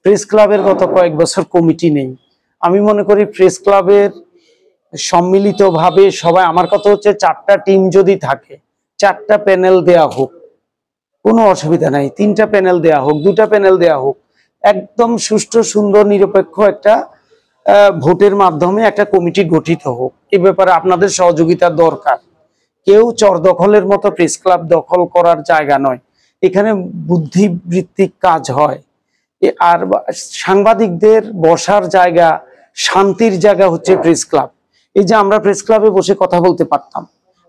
Press ক্লাবের গত কয়েক বছর কমিটি নেই। আমি মনে করি প্রেস ক্লাবের সম্মিলিতভাবে সবাই, আমার কথা হচ্ছে 4টা টিম যদি থাকে, 4টা প্যানেল দেয়া হোক, কোনো অসুবিধা নাই। 3টা প্যানেল দেয়া হোক, 2টা প্যানেল দেয়া হোক, একদম সুষ্ঠু সুন্দর নিরপেক্ষ একটা ভোটের মাধ্যমে একটা কমিটি গঠিত হোক। এ ব্যাপারে আপনাদের সহযোগিতা দরকার। কেউ চর দখলের মতো প্রেস ক্লাব দখল করার জায়গা নয়, এখানে বুদ্ধিবৃত্তিক কাজ হয়। আর সাংবাদিকদের বসার জায়গা, শান্তির জায়গা হচ্ছে প্রেস ক্লাব। এই যে আমরা প্রেস ক্লাবে বসে কথা বলতে পারতাম,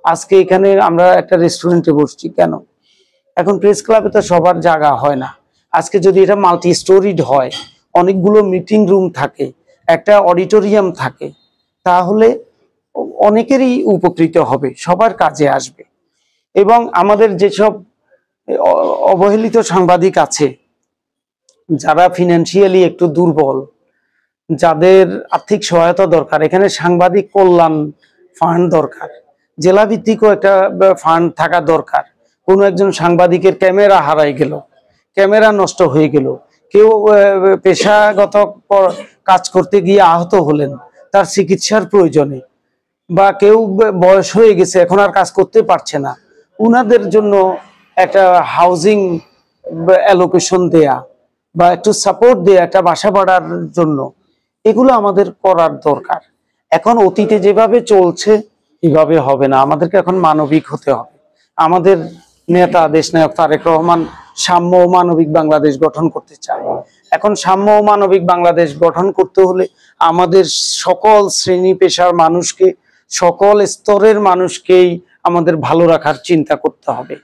আজকে এখানে আমরা একটা রেস্টুরেন্টে বসছি কেন? এখন প্রেস ক্লাবে তো সবার জায়গা হয় না। আজকে যদি এটা মাল্টি স্টোরিড হয়, অনেকগুলো মিটিং রুম থাকে, একটা অডিটোরিয়াম থাকে, তাহলে অনেকেরই উপকৃত হবে, সবার কাজে আসবে। এবং আমাদের যেসব অবহেলিত সাংবাদিক আছে, যারা ফিনান্সিয়ালি একটু দুর্বল, যাদের আর্থিক সহায়তা দরকার, এখানে সাংবাদিক কল্যাণ ফান্ড দরকার, জেলা ভিত্তিকও একটা ফান্ড থাকা দরকার। কোনো একজন সাংবাদিকের ক্যামেরা হারাই গেল, ক্যামেরা নষ্ট হয়ে গেল, কেউ পেশাগত কাজ করতে গিয়ে আহত হলেন, তার চিকিৎসার প্রয়োজনে, বা কেউ বয়স হয়ে গেছে এখন আর কাজ করতে পারছে না, উনাদের জন্য একটা হাউজিং অ্যালোকেশন দেয়া বা একটু সাপোর্ট দেয়া, একটা বাসা ভাড়ার জন্য, এগুলো আমাদের করার দরকার। এখন অতীতে যেভাবে চলছে এভাবে হবে না, আমাদেরকে এখন মানবিক হতে হবে। আমাদের নেতা দেশনায়ক তারেক রহমান সাম্য ও মানবিক বাংলাদেশ গঠন করতে চায়। এখন সাম্য ও মানবিক বাংলাদেশ গঠন করতে হলে আমাদের সকল শ্রেণী পেশার মানুষকে, সকল স্তরের মানুষকেই আমাদের ভালো রাখার চিন্তা করতে হবে।